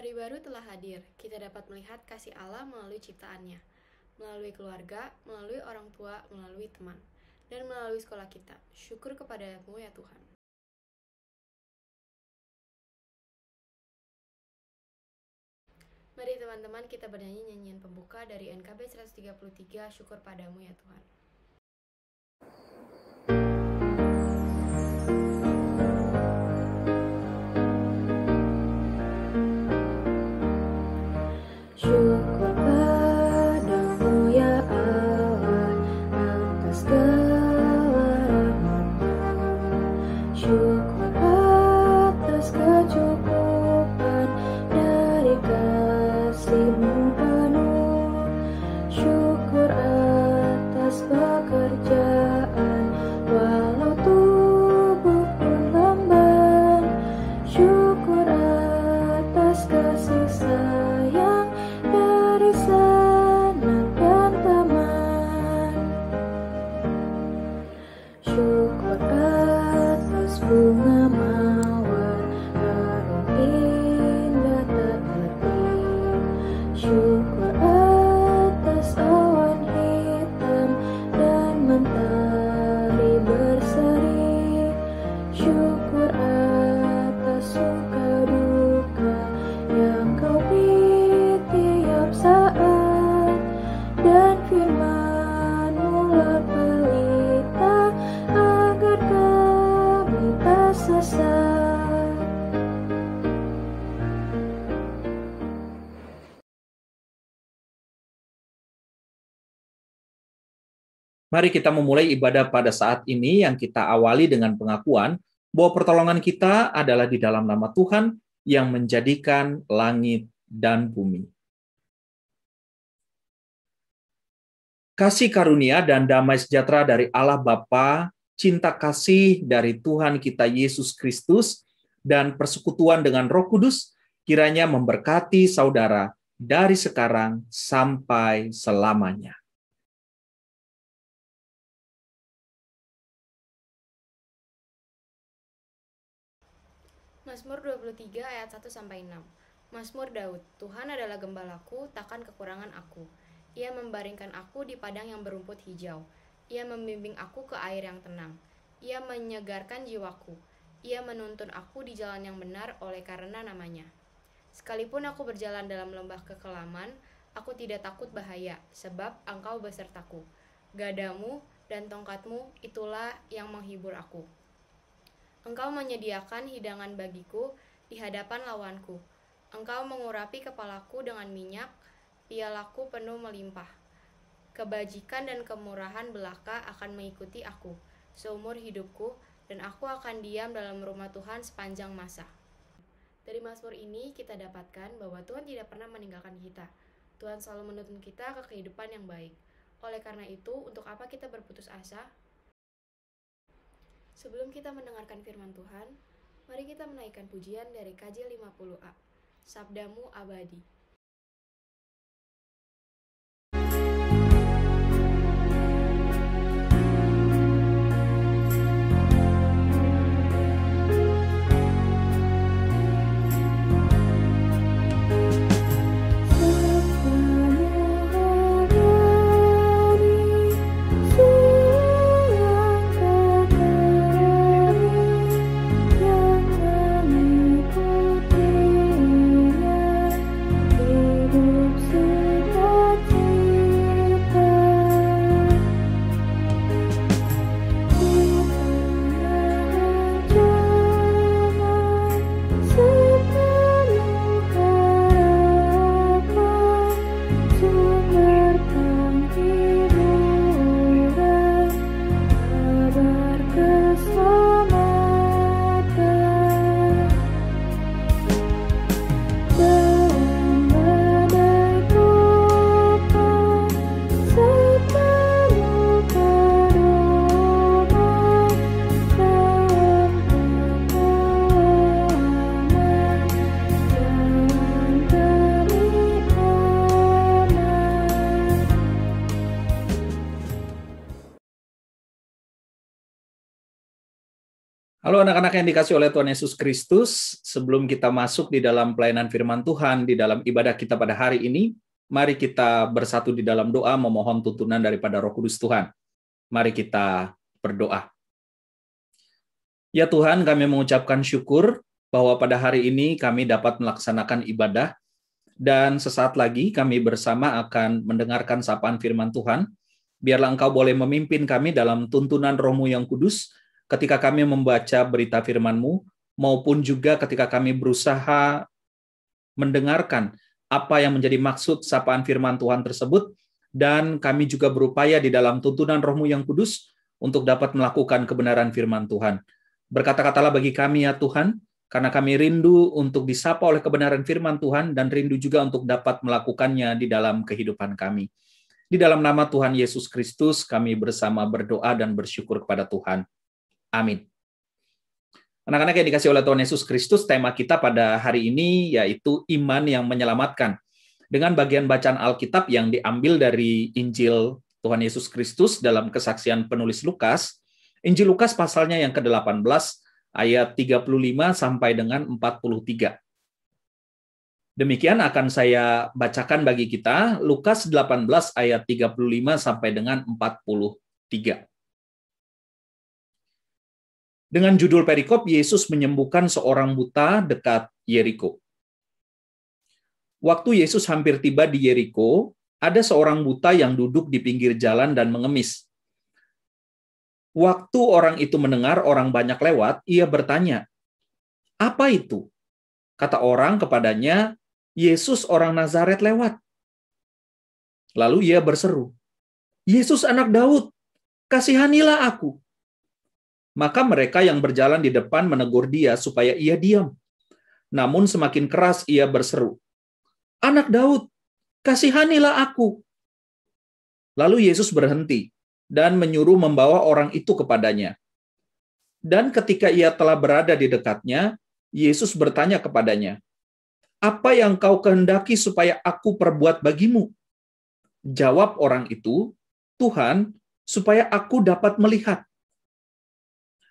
Hari baru telah hadir. Kita dapat melihat kasih Allah melalui ciptaannya, melalui keluarga, melalui orang tua, melalui teman, dan melalui sekolah kita. Syukur kepadamu ya Tuhan. Mari teman-teman kita bernyanyi nyanyian pembuka dari NKB 133, Syukur padamu ya Tuhan. Syukur padamu ya Allah atas segala rahmat-Mu. Syukur atas kecukupan dari kasih-Mu penuh. Syukur atas pekerjaan walau tubuh pun lamban. Syukur atas kasih sayang dari sanak dan teman. Syukur atas bunga mawar harum indah tak letih. Syukur atas awan hitam dan mentari berseri. Syukur atas suka duka yang Kau beri tiap saat, dan firman-Mu lah pelita agar kami tak sesat. Mari kita memulai ibadah pada saat ini yang kita awali dengan pengakuan bahwa pertolongan kita adalah di dalam nama Tuhan yang menjadikan langit dan bumi. Kasih karunia dan damai sejahtera dari Allah Bapa, cinta kasih dari Tuhan kita Yesus Kristus, dan persekutuan dengan Roh Kudus kiranya memberkati saudara dari sekarang sampai selamanya. Mazmur 23 ayat 1-6. Mazmur Daud, Tuhan adalah gembalaku, takkan kekurangan aku. Ia membaringkan aku di padang yang berumput hijau. Ia membimbing aku ke air yang tenang. Ia menyegarkan jiwaku. Ia menuntun aku di jalan yang benar oleh karena namanya. Sekalipun aku berjalan dalam lembah kekelaman, aku tidak takut bahaya, sebab Engkau besertaku. Gadamu dan tongkatmu itulah yang menghibur aku. Engkau menyediakan hidangan bagiku di hadapan lawanku. Engkau mengurapi kepalaku dengan minyak, pialaku penuh melimpah. Kebajikan dan kemurahan belaka akan mengikuti aku seumur hidupku, dan aku akan diam dalam rumah Tuhan sepanjang masa. Dari Mazmur ini kita dapatkan bahwa Tuhan tidak pernah meninggalkan kita. Tuhan selalu menuntun kita ke kehidupan yang baik. Oleh karena itu, untuk apa kita berputus asa? Sebelum kita mendengarkan firman Tuhan, mari kita menaikkan pujian dari KJ 50A, Sabdamu Abadi. Yang mengikutinya Halo anak-anak yang dikasih oleh Tuhan Yesus Kristus, sebelum kita masuk di dalam pelayanan firman Tuhan, di dalam ibadah kita pada hari ini, mari kita bersatu di dalam doa memohon tuntunan daripada Roh Kudus Tuhan. Mari kita berdoa. Ya Tuhan, kami mengucapkan syukur bahwa pada hari ini kami dapat melaksanakan ibadah, dan sesaat lagi kami bersama akan mendengarkan sapaan firman Tuhan. Biarlah Engkau boleh memimpin kami dalam tuntunan Roh-Mu yang kudus, ketika kami membaca berita firman-Mu, maupun juga ketika kami berusaha mendengarkan apa yang menjadi maksud sapaan firman Tuhan tersebut, dan kami juga berupaya di dalam tuntunan Roh-Mu yang kudus untuk dapat melakukan kebenaran firman Tuhan. Berkata-katalah bagi kami ya Tuhan, karena kami rindu untuk disapa oleh kebenaran firman Tuhan, dan rindu juga untuk dapat melakukannya di dalam kehidupan kami. Di dalam nama Tuhan Yesus Kristus, kami bersama berdoa dan bersyukur kepada Tuhan. Amin. Anak-anak yang dikasih oleh Tuhan Yesus Kristus, tema kita pada hari ini yaitu iman yang menyelamatkan. Dengan bagian bacaan Alkitab yang diambil dari Injil Tuhan Yesus Kristus dalam kesaksian penulis Lukas, Injil Lukas pasalnya yang ke-18, ayat 35 sampai dengan 43. Demikian akan saya bacakan bagi kita, Lukas 18 ayat 35 sampai dengan 43. Dengan judul perikop, Yesus menyembuhkan seorang buta dekat Yeriko. Waktu Yesus hampir tiba di Yeriko, ada seorang buta yang duduk di pinggir jalan dan mengemis. Waktu orang itu mendengar orang banyak lewat, ia bertanya, "Apa itu?" Kata orang kepadanya, "Yesus orang Nazaret lewat." Lalu ia berseru, "Yesus anak Daud, kasihanilah aku." Maka mereka yang berjalan di depan menegur dia supaya ia diam. Namun semakin keras ia berseru, "Anak Daud, kasihanilah aku." Lalu Yesus berhenti dan menyuruh membawa orang itu kepadanya. Dan ketika ia telah berada di dekatnya, Yesus bertanya kepadanya, "Apa yang kau kehendaki supaya aku perbuat bagimu?" Jawab orang itu, "Tuhan, supaya aku dapat melihat."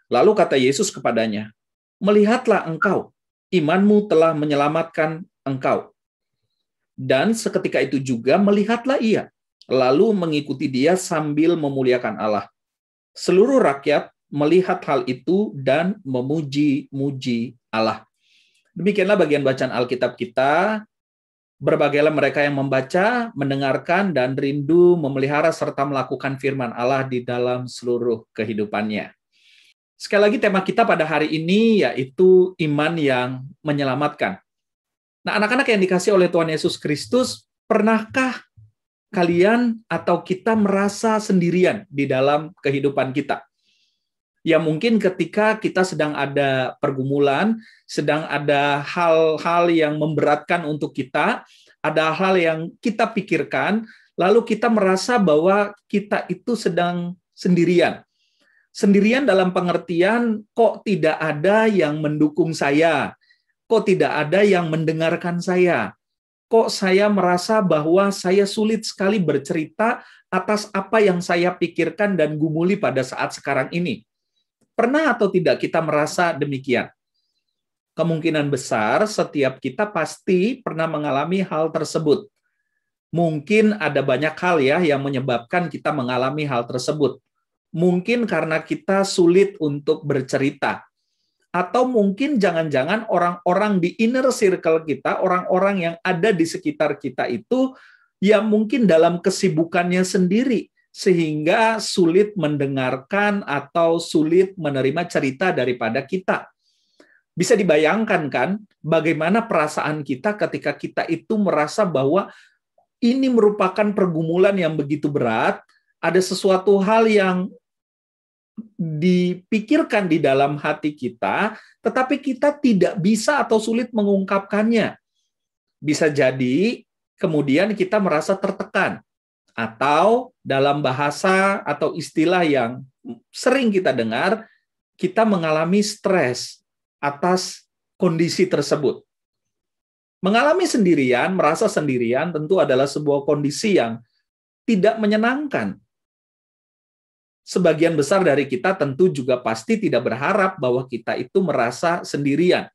Lalu kata Yesus kepadanya, "Melihatlah engkau, imanmu telah menyelamatkan engkau." Dan seketika itu juga melihatlah ia, lalu mengikuti dia sambil memuliakan Allah. Seluruh rakyat melihat hal itu dan memuji-muji Allah. Demikianlah bagian bacaan Alkitab kita. Berbagailah mereka yang membaca, mendengarkan, dan rindu memelihara serta melakukan firman Allah di dalam seluruh kehidupannya. Sekali lagi tema kita pada hari ini yaitu iman yang menyelamatkan. Nah, anak-anak yang dikasih oleh Tuhan Yesus Kristus, pernahkah kalian atau kita merasa sendirian di dalam kehidupan kita? Ya mungkin ketika kita sedang ada pergumulan, sedang ada hal-hal yang memberatkan untuk kita, ada hal yang kita pikirkan, lalu kita merasa bahwa kita itu sedang sendirian. Sendirian dalam pengertian, kok tidak ada yang mendukung saya, kok tidak ada yang mendengarkan saya, kok saya merasa bahwa saya sulit sekali bercerita atas apa yang saya pikirkan dan gumuli pada saat sekarang ini. Pernah atau tidak kita merasa demikian? Kemungkinan besar setiap kita pasti pernah mengalami hal tersebut. Mungkin ada banyak hal ya yang menyebabkan kita mengalami hal tersebut. Mungkin karena kita sulit untuk bercerita. Atau mungkin jangan-jangan orang-orang di inner circle kita, orang-orang yang ada di sekitar kita itu, ya mungkin dalam kesibukannya sendiri, sehingga sulit mendengarkan atau sulit menerima cerita daripada kita. Bisa dibayangkan kan, bagaimana perasaan kita ketika kita itu merasa bahwa ini merupakan pergumulan yang begitu berat, ada sesuatu hal yang dipikirkan di dalam hati kita, tetapi kita tidak bisa atau sulit mengungkapkannya. Bisa jadi kemudian kita merasa tertekan, atau dalam bahasa atau istilah yang sering kita dengar, kita mengalami stres atas kondisi tersebut. Mengalami sendirian, merasa sendirian tentu adalah sebuah kondisi yang tidak menyenangkan. sebagian besar dari kita tentu juga pasti tidak berharap bahwa kita itu merasa sendirian.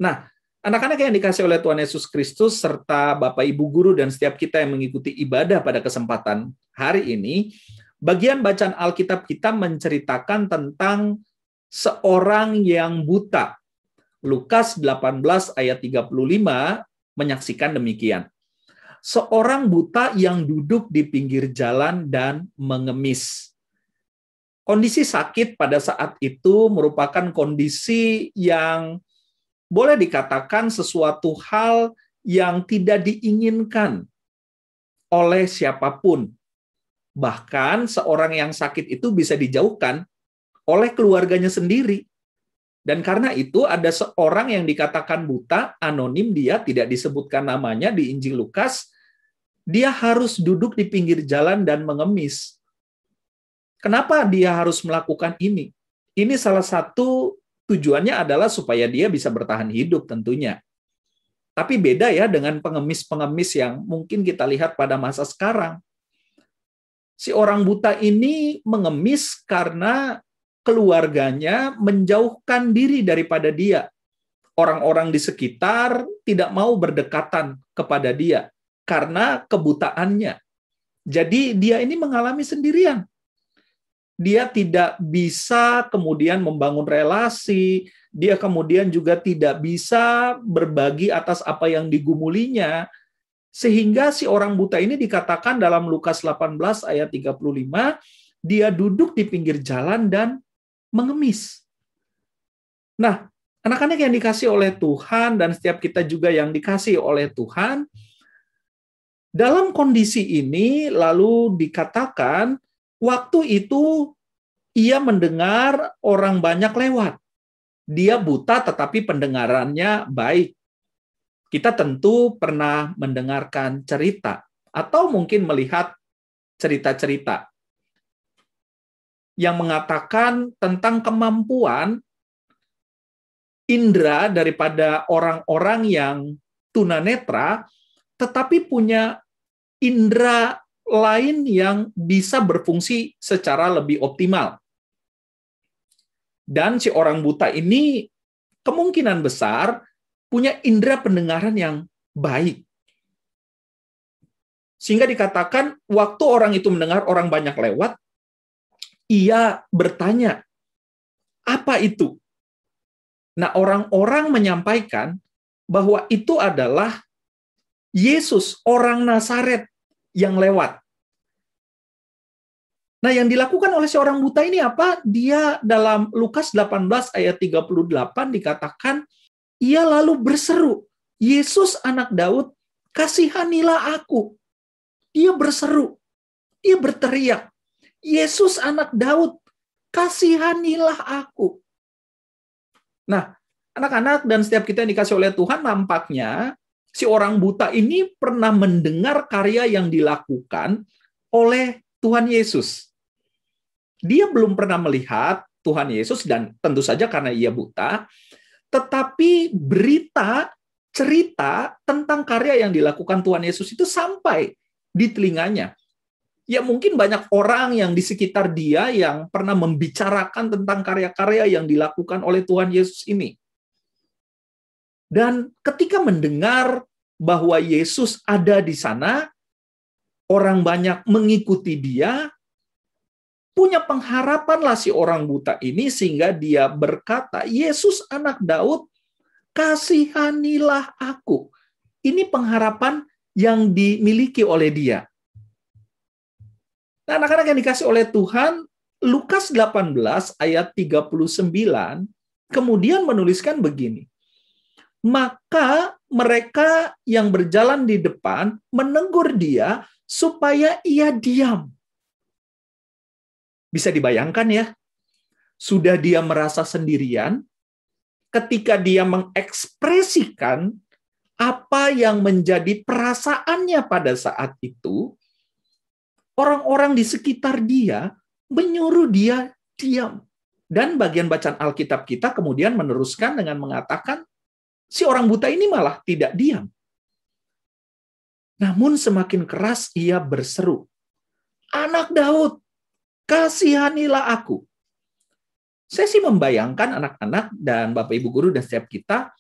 Nah, anak-anak yang dikasih oleh Tuhan Yesus Kristus, serta Bapak Ibu Guru dan setiap kita yang mengikuti ibadah pada kesempatan hari ini, bagian bacaan Alkitab kita menceritakan tentang seorang yang buta. Lukas 18 ayat 35 menyaksikan demikian. Seorang buta yang duduk di pinggir jalan dan mengemis. Kondisi sakit pada saat itu merupakan kondisi yang boleh dikatakan sesuatu hal yang tidak diinginkan oleh siapapun. Bahkan seorang yang sakit itu bisa dijauhkan oleh keluarganya sendiri. Dan karena itu ada seorang yang dikatakan buta, anonim, dia tidak disebutkan namanya di Injil Lukas, dia harus duduk di pinggir jalan dan mengemis. Kenapa dia harus melakukan ini? Ini salah satu tujuannya adalah supaya dia bisa bertahan hidup tentunya. Tapi beda ya dengan pengemis-pengemis yang mungkin kita lihat pada masa sekarang. Si orang buta ini mengemis karena keluarganya menjauhkan diri daripada dia. Orang-orang di sekitar tidak mau berdekatan kepada dia karena kebutaannya. Jadi dia ini mengalami sendirian. Dia tidak bisa kemudian membangun relasi, dia kemudian juga tidak bisa berbagi atas apa yang digumulinya, sehingga si orang buta ini dikatakan dalam Lukas 18 ayat 35, dia duduk di pinggir jalan dan mengemis. Nah, anak-anak yang dikasih oleh Tuhan dan setiap kita juga yang dikasih oleh Tuhan, dalam kondisi ini lalu dikatakan waktu itu ia mendengar orang banyak lewat. Dia buta tetapi pendengarannya baik. Kita tentu pernah mendengarkan cerita atau mungkin melihat cerita-cerita yang mengatakan tentang kemampuan indera daripada orang-orang yang tunanetra tetapi punya indera lain yang bisa berfungsi secara lebih optimal. Dan si orang buta ini kemungkinan besar punya indera pendengaran yang baik. Sehingga dikatakan waktu orang itu mendengar orang banyak lewat, ia bertanya, apa itu? Nah, orang-orang menyampaikan bahwa itu adalah Yesus, orang Nazaret yang lewat. Nah, yang dilakukan oleh seorang buta ini apa? Dia dalam Lukas 18 ayat 38 dikatakan, ia lalu berseru, Yesus anak Daud, kasihanilah aku. Dia berseru, dia berteriak, Yesus anak Daud, kasihanilah aku. Nah, anak-anak dan setiap kita yang dikasih oleh Tuhan, nampaknya si orang buta ini pernah mendengar karya yang dilakukan oleh Tuhan Yesus. Dia belum pernah melihat Tuhan Yesus dan tentu saja karena ia buta, tetapi berita, cerita tentang karya yang dilakukan Tuhan Yesus itu sampai di telinganya. Ya mungkin banyak orang yang di sekitar dia yang pernah membicarakan tentang karya-karya yang dilakukan oleh Tuhan Yesus ini. Dan ketika mendengar bahwa Yesus ada di sana, orang banyak mengikuti dia, punya pengharapanlah si orang buta ini sehingga dia berkata, Yesus anak Daud, kasihanilah aku. Ini pengharapan yang dimiliki oleh dia. Nah, anak-anak yang dikasih oleh Tuhan, Lukas 18 ayat 39 kemudian menuliskan begini. Maka mereka yang berjalan di depan menegur dia supaya ia diam. Bisa dibayangkan ya, sudah dia merasa sendirian, ketika dia mengekspresikan apa yang menjadi perasaannya pada saat itu, orang-orang di sekitar dia menyuruh dia diam. Dan bagian bacaan Alkitab kita kemudian meneruskan dengan mengatakan, si orang buta ini malah tidak diam. Namun semakin keras ia berseru, Anak Daud, kasihanilah aku. Saya sih membayangkan anak-anak dan Bapak Ibu Guru dan setiap kita,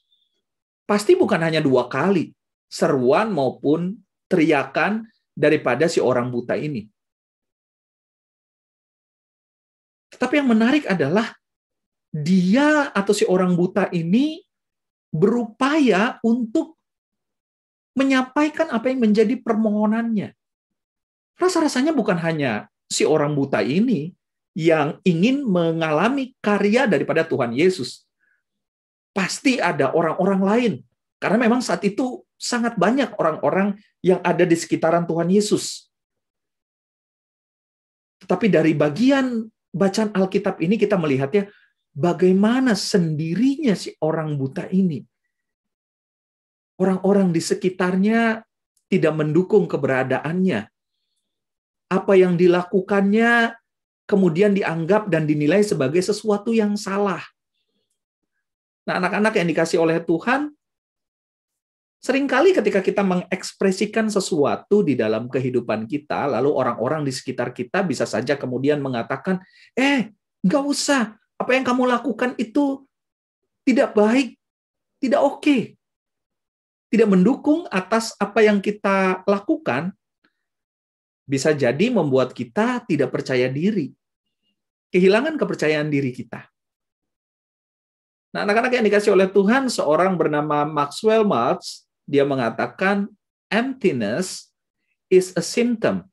pasti bukan hanya 2 kali seruan maupun teriakan daripada si orang buta ini. Tetapi yang menarik adalah dia atau si orang buta ini berupaya untuk menyampaikan apa yang menjadi permohonannya. Rasa-rasanya bukan hanya si orang buta ini yang ingin mengalami karya daripada Tuhan Yesus. Pasti ada orang-orang lain. Karena memang saat itu sangat banyak orang-orang yang ada di sekitaran Tuhan Yesus. Tetapi dari bagian bacaan Alkitab ini kita melihatnya bagaimana sendirinya si orang buta ini. Orang-orang di sekitarnya tidak mendukung keberadaannya. Apa yang dilakukannya kemudian dianggap dan dinilai sebagai sesuatu yang salah. Nah, anak-anak yang dikasih oleh Tuhan, seringkali ketika kita mengekspresikan sesuatu di dalam kehidupan kita, lalu orang-orang di sekitar kita bisa saja kemudian mengatakan, nggak usah, apa yang kamu lakukan itu tidak baik, tidak oke. Tidak mendukung atas apa yang kita lakukan, bisa jadi membuat kita tidak percaya diri. Kehilangan kepercayaan diri kita. Nah, anak-anak yang dikasih oleh Tuhan, seorang bernama Maxwell Maltz, dia mengatakan, emptiness is a symptom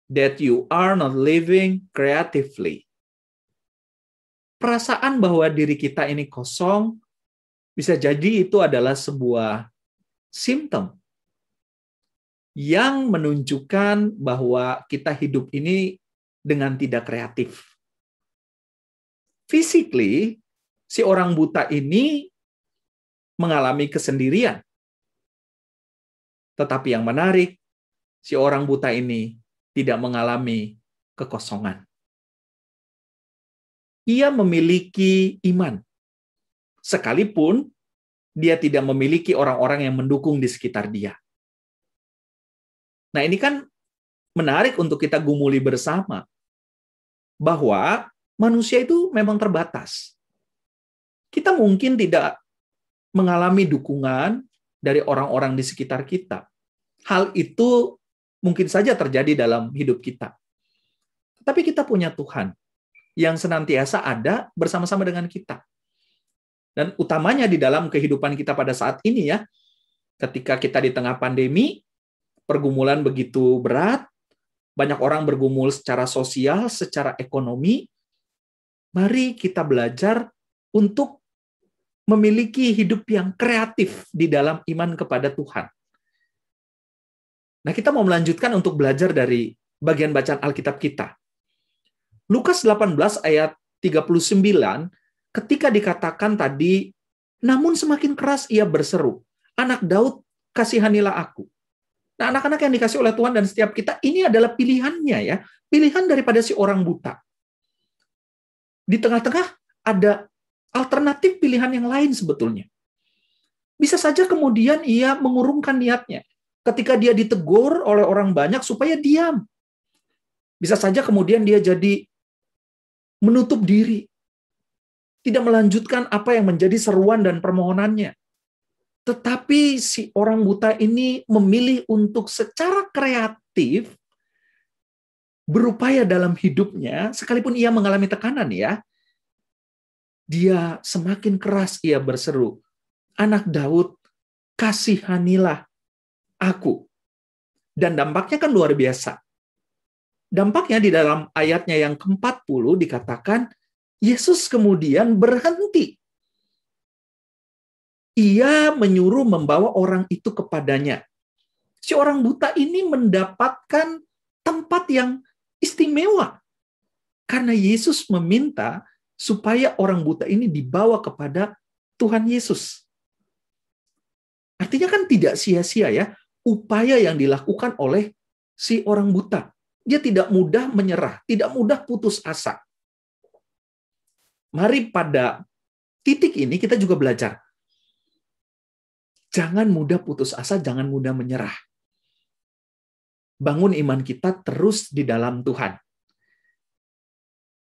that you are not living creatively. Perasaan bahwa diri kita ini kosong, bisa jadi itu adalah sebuah simptom yang menunjukkan bahwa kita hidup ini dengan tidak kreatif. Physically, si orang buta ini mengalami kesendirian. Tetapi yang menarik, si orang buta ini tidak mengalami kekosongan. Ia memiliki iman. Sekalipun dia tidak memiliki orang-orang yang mendukung di sekitar dia. Nah, ini kan menarik untuk kita gumuli bersama. Bahwa manusia itu memang terbatas. Kita mungkin tidak mengalami dukungan dari orang-orang di sekitar kita. Hal itu mungkin saja terjadi dalam hidup kita. Tapi kita punya Tuhan yang senantiasa ada bersama-sama dengan kita. Dan utamanya di dalam kehidupan kita pada saat ini ya, ketika kita di tengah pandemi, pergumulan begitu berat, banyak orang bergumul secara sosial, secara ekonomi, mari kita belajar untuk memiliki hidup yang kreatif di dalam iman kepada Tuhan. Nah, kita mau melanjutkan untuk belajar dari bagian bacaan Alkitab kita. Lukas 18 ayat 39, ketika dikatakan tadi, namun semakin keras ia berseru, Anak Daud, kasihanilah aku. Nah, anak-anak yang dikasih oleh Tuhan dan setiap kita, ini adalah pilihannya ya. Pilihan daripada si orang buta. Di tengah-tengah ada alternatif pilihan yang lain sebetulnya. Bisa saja kemudian ia mengurungkan niatnya. Ketika dia ditegur oleh orang banyak supaya diam. Bisa saja kemudian dia jadi menutup diri. Tidak melanjutkan apa yang menjadi seruan dan permohonannya. Tetapi si orang buta ini memilih untuk secara kreatif berupaya dalam hidupnya, sekalipun ia mengalami tekanan ya, dia semakin keras ia berseru, Anak Daud, kasihanilah aku. Dan dampaknya kan luar biasa. Dampaknya di dalam ayatnya yang ke-40 dikatakan, Yesus kemudian berhenti. Ia menyuruh membawa orang itu kepadanya. Si orang buta ini mendapatkan tempat yang istimewa. Karena Yesus meminta supaya orang buta ini dibawa kepada Tuhan Yesus. Artinya kan tidak sia-sia ya, upaya yang dilakukan oleh si orang buta. Dia tidak mudah menyerah, tidak mudah putus asa. Mari pada titik ini kita juga belajar. Jangan mudah putus asa, jangan mudah menyerah. Bangun iman kita terus di dalam Tuhan.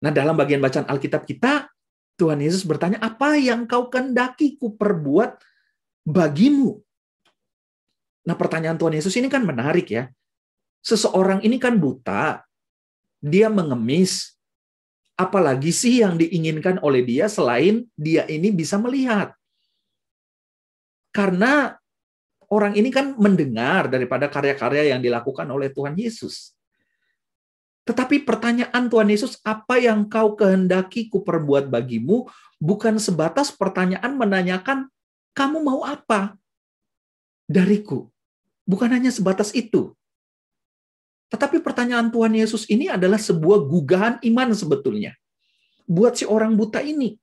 Nah, dalam bagian bacaan Alkitab kita, Tuhan Yesus bertanya, apa yang kau kehendaki ku perbuat bagimu? Nah, pertanyaan Tuhan Yesus ini kan menarik ya. Seseorang ini kan buta, dia mengemis. Apalagi sih yang diinginkan oleh dia selain dia ini bisa melihat? Karena orang ini kan mendengar daripada karya-karya yang dilakukan oleh Tuhan Yesus. Tetapi pertanyaan Tuhan Yesus, apa yang kau kehendaki ku perbuat bagimu, bukan sebatas pertanyaan menanyakan, kamu mau apa dariku? Bukan hanya sebatas itu. Tetapi pertanyaan Tuhan Yesus ini adalah sebuah gugahan iman sebetulnya. Buat si orang buta ini.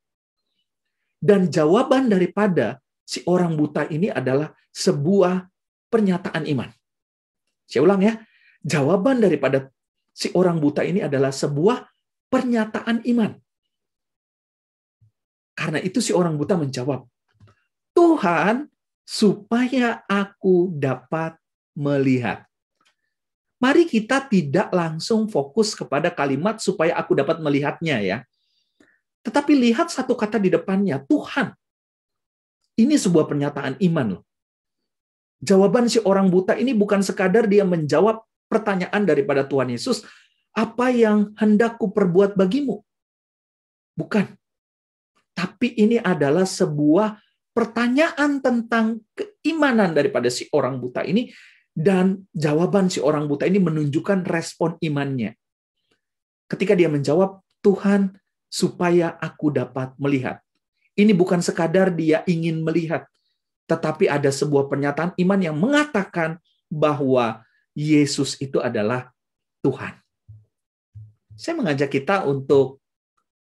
Dan jawaban daripada si orang buta ini adalah sebuah pernyataan iman. Saya ulang ya. Jawaban daripada si orang buta ini adalah sebuah pernyataan iman. Karena itu si orang buta menjawab, Tuhan, supaya aku dapat melihat. Mari kita tidak langsung fokus kepada kalimat supaya aku dapat melihatnya ya. Tetapi lihat satu kata di depannya, Tuhan. Ini sebuah pernyataan iman loh. Jawaban si orang buta ini bukan sekadar dia menjawab pertanyaan daripada Tuhan Yesus, apa yang hendak ku perbuat bagimu? Bukan. Tapi ini adalah sebuah pertanyaan tentang keimanan daripada si orang buta ini, dan jawaban si orang buta ini menunjukkan respon imannya. Ketika dia menjawab, Tuhan, supaya aku dapat melihat. Ini bukan sekadar dia ingin melihat, tetapi ada sebuah pernyataan iman yang mengatakan bahwa Yesus itu adalah Tuhan. Saya mengajak kita untuk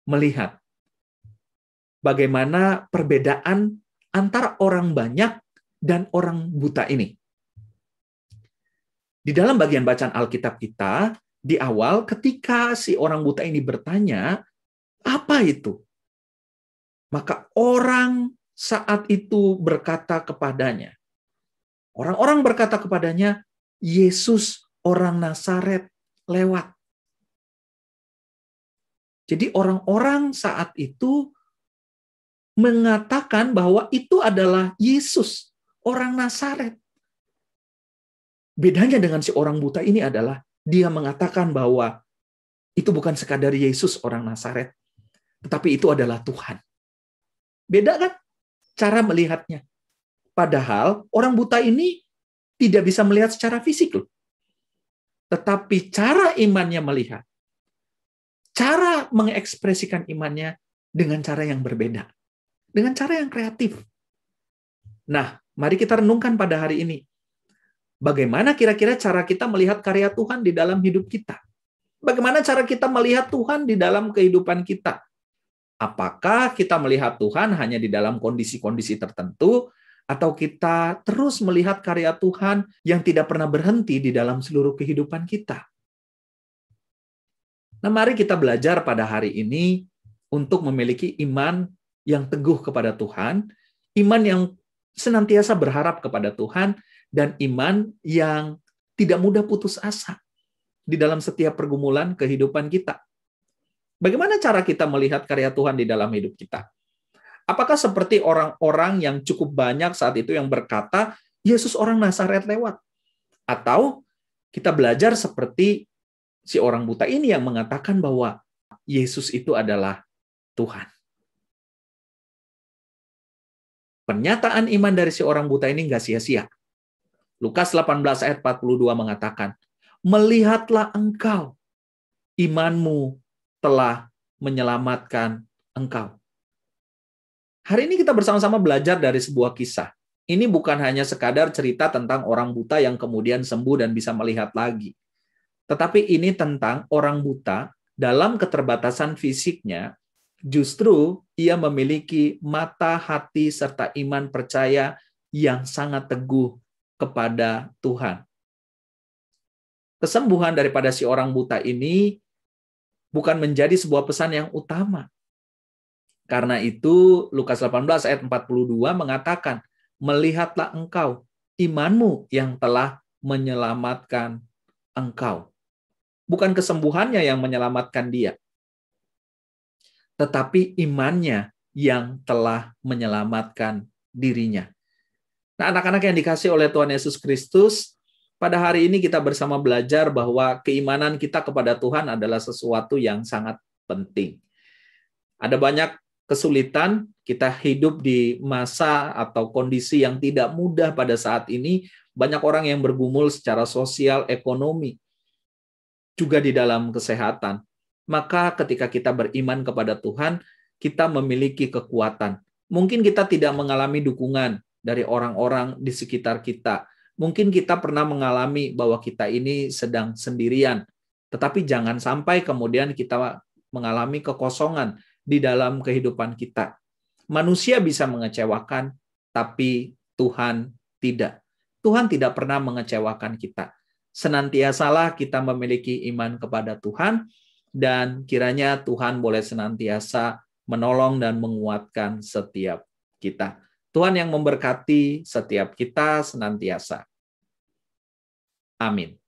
melihat bagaimana perbedaan antara orang banyak dan orang buta ini. Di dalam bagian bacaan Alkitab kita, di awal ketika si orang buta ini bertanya, apa itu? Maka orang saat itu berkata kepadanya, orang-orang berkata kepadanya, Yesus orang Nazaret lewat. Jadi orang-orang saat itu mengatakan bahwa itu adalah Yesus orang Nazaret. Bedanya dengan si orang buta ini adalah dia mengatakan bahwa itu bukan sekadar Yesus orang Nazaret, tetapi itu adalah Tuhan. Beda kan cara melihatnya? Padahal orang buta ini tidak bisa melihat secara fisik loh. Tetapi cara imannya melihat, cara mengekspresikan imannya dengan cara yang berbeda. Dengan cara yang kreatif. Nah, mari kita renungkan pada hari ini. Bagaimana kira-kira cara kita melihat karya Tuhan di dalam hidup kita? Bagaimana cara kita melihat Tuhan di dalam kehidupan kita? Apakah kita melihat Tuhan hanya di dalam kondisi-kondisi tertentu, atau kita terus melihat karya Tuhan yang tidak pernah berhenti di dalam seluruh kehidupan kita? Nah, mari kita belajar pada hari ini untuk memiliki iman yang teguh kepada Tuhan, iman yang senantiasa berharap kepada Tuhan, dan iman yang tidak mudah putus asa di dalam setiap pergumulan kehidupan kita. Bagaimana cara kita melihat karya Tuhan di dalam hidup kita? Apakah seperti orang-orang yang cukup banyak saat itu yang berkata, Yesus orang Nazaret lewat? Atau kita belajar seperti si orang buta ini yang mengatakan bahwa Yesus itu adalah Tuhan. Pernyataan iman dari si orang buta ini nggak sia-sia. Lukas 18 ayat 42 mengatakan, melihatlah engkau, imanmu telah menyelamatkan engkau. Hari ini kita bersama-sama belajar dari sebuah kisah. Ini bukan hanya sekadar cerita tentang orang buta yang kemudian sembuh dan bisa melihat lagi. Tetapi ini tentang orang buta dalam keterbatasan fisiknya, justru ia memiliki mata, hati, serta iman percaya yang sangat teguh kepada Tuhan. Kesembuhan daripada si orang buta ini bukan menjadi sebuah pesan yang utama. Karena itu Lukas 18 ayat 42 mengatakan, melihatlah engkau, imanmu yang telah menyelamatkan engkau. Bukan kesembuhannya yang menyelamatkan dia. tetapi imannya yang telah menyelamatkan dirinya. Nah, anak-anak yang dikasihi oleh Tuhan Yesus Kristus, pada hari ini kita bersama belajar bahwa keimanan kita kepada Tuhan adalah sesuatu yang sangat penting. Ada banyak kesulitan, kita hidup di masa atau kondisi yang tidak mudah pada saat ini. Banyak orang yang bergumul secara sosial, ekonomi, juga di dalam kesehatan. Maka ketika kita beriman kepada Tuhan, kita memiliki kekuatan. Mungkin kita tidak mengalami dukungan dari orang-orang di sekitar kita. Mungkin kita pernah mengalami bahwa kita ini sedang sendirian. Tetapi jangan sampai kemudian kita mengalami kekosongan di dalam kehidupan kita. Manusia bisa mengecewakan, tapi Tuhan tidak. Tuhan tidak pernah mengecewakan kita. Senantiasalah kita memiliki iman kepada Tuhan, dan kiranya Tuhan boleh senantiasa menolong dan menguatkan setiap kita. Tuhan yang memberkati setiap kita senantiasa. Amin.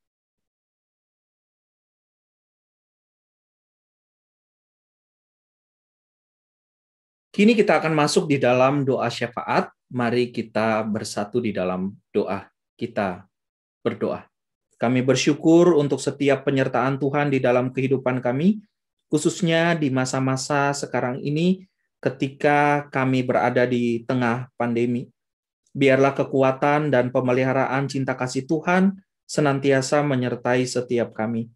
Kini kita akan masuk di dalam doa syafaat. Mari kita bersatu di dalam doa. Kita berdoa. Kami bersyukur untuk setiap penyertaan Tuhan di dalam kehidupan kami, khususnya di masa-masa sekarang ini ketika kami berada di tengah pandemi. Biarlah kekuatan dan pemeliharaan cinta kasih Tuhan senantiasa menyertai setiap kami.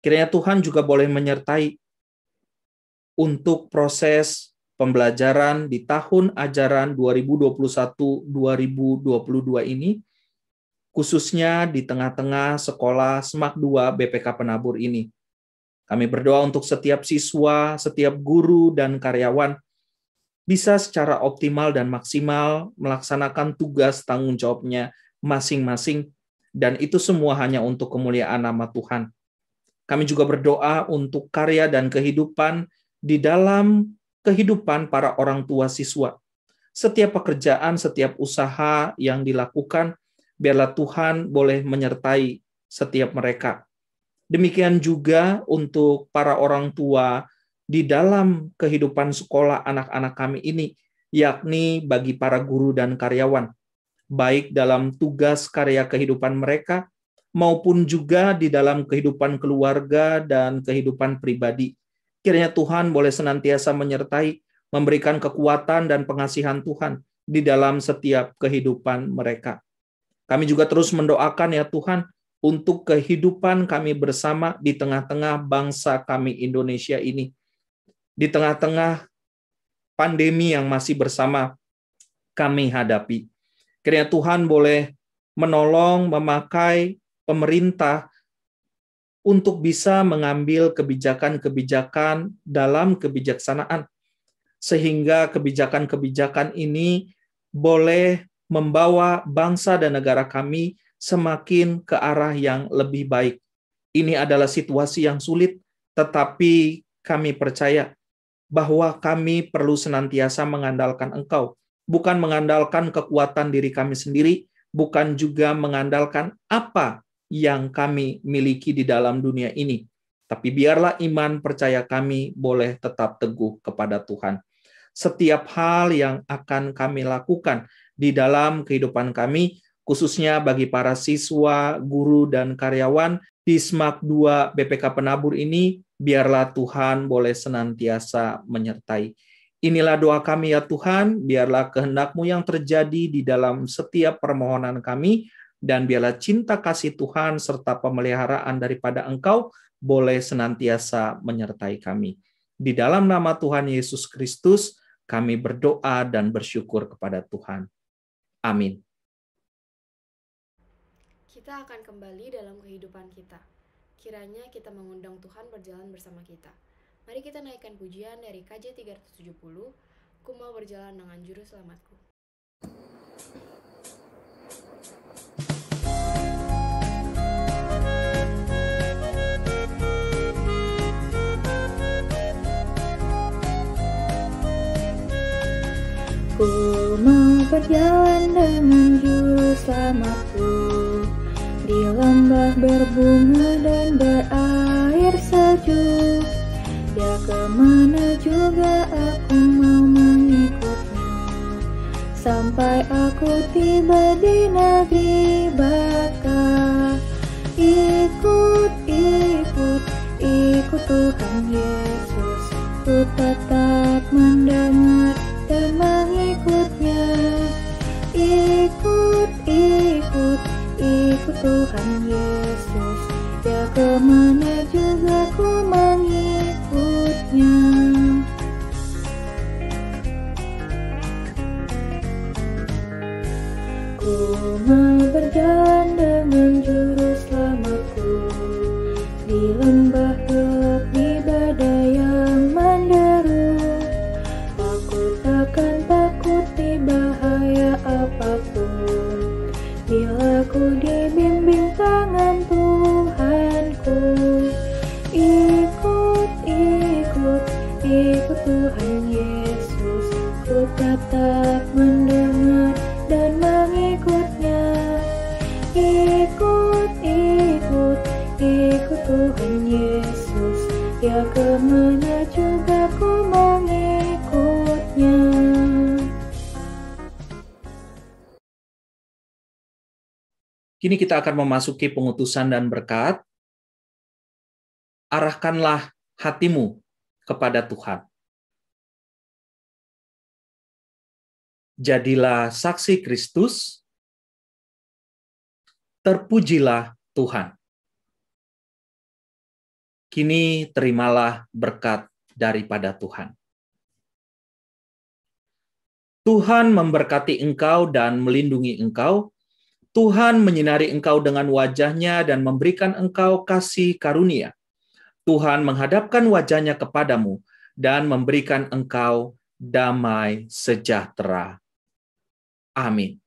Kiranya Tuhan juga boleh menyertai untuk proses pembelajaran di tahun ajaran 2021-2022 ini, khususnya di tengah-tengah sekolah SMAK 2 BPK Penabur ini. Kami berdoa untuk setiap siswa, setiap guru, dan karyawan bisa secara optimal dan maksimal melaksanakan tugas tanggung jawabnya masing-masing, dan itu semua hanya untuk kemuliaan nama Tuhan. Kami juga berdoa untuk karya dan kehidupan di dalam kehidupan para orang tua siswa. Setiap pekerjaan, setiap usaha yang dilakukan, biarlah Tuhan boleh menyertai setiap mereka. Demikian juga untuk para orang tua di dalam kehidupan sekolah anak-anak kami ini, yakni bagi para guru dan karyawan, baik dalam tugas karya kehidupan mereka, maupun juga di dalam kehidupan keluarga dan kehidupan pribadi. Kiranya Tuhan boleh senantiasa menyertai, memberikan kekuatan dan pengasihan Tuhan di dalam setiap kehidupan mereka. Kami juga terus mendoakan ya Tuhan, untuk kehidupan kami bersama di tengah-tengah bangsa kami Indonesia ini. Di tengah-tengah pandemi yang masih bersama kami hadapi. Kiranya Tuhan boleh menolong, memakai pemerintah untuk bisa mengambil kebijakan-kebijakan dalam kebijaksanaan, sehingga kebijakan-kebijakan ini boleh membawa bangsa dan negara kami semakin ke arah yang lebih baik. Ini adalah situasi yang sulit, tetapi kami percaya bahwa kami perlu senantiasa mengandalkan Engkau, bukan mengandalkan kekuatan diri kami sendiri, bukan juga mengandalkan apa yang kami miliki di dalam dunia ini. Tapi biarlah iman percaya kami boleh tetap teguh kepada Tuhan. Setiap hal yang akan kami lakukan di dalam kehidupan kami, khususnya bagi para siswa, guru, dan karyawan di SMAK 2 BPK Penabur ini, biarlah Tuhan boleh senantiasa menyertai. Inilah doa kami ya Tuhan, biarlah kehendak-Mu yang terjadi di dalam setiap permohonan kami, dan biarlah cinta kasih Tuhan serta pemeliharaan daripada Engkau boleh senantiasa menyertai kami. Di dalam nama Tuhan Yesus Kristus, kami berdoa dan bersyukur kepada Tuhan. Amin. Kita akan kembali dalam kehidupan kita. Kiranya kita mengundang Tuhan berjalan bersama kita. Mari kita naikkan pujian dari KJ 370, Ku mau berjalan dengan juru selamatku. Ku mau berjalan dengan juru selamatku di lembah berbunga dan berair sejuk, di Ya kemana juga aku mau mengikutnya, sampai aku tiba di negeri baka. Ikut, ikut, ikut Tuhan Yesus, ku tetap mendengar dan mengikutnya. Ikut, ikut, ikut Tuhan Yesus, ya kemana juga ku mengikutnya. Ku mau berjalan dengan juru selamatku, di lembah gelap, di badai yang menderu. Aku takkan takuti bahaya apapun, bila ku dibimbing tangan Tuhanku. Ikut, ikut, ikut Tuhan Yesus, ku tetap mendengar dan mengikutnya. Ikut, ikut, ikut Tuhan Yesus, ya kemana juga ku mengikutnya. Kini kita akan memasuki pengutusan dan berkat. Arahkanlah hatimu kepada Tuhan. Jadilah saksi Kristus, terpujilah Tuhan. Kini terimalah berkat daripada Tuhan. Tuhan memberkati engkau dan melindungi engkau. Tuhan menyinari engkau dengan wajah-Nya dan memberikan engkau kasih karunia. Tuhan menghadapkan wajah-Nya kepadamu dan memberikan engkau damai sejahtera. Amin.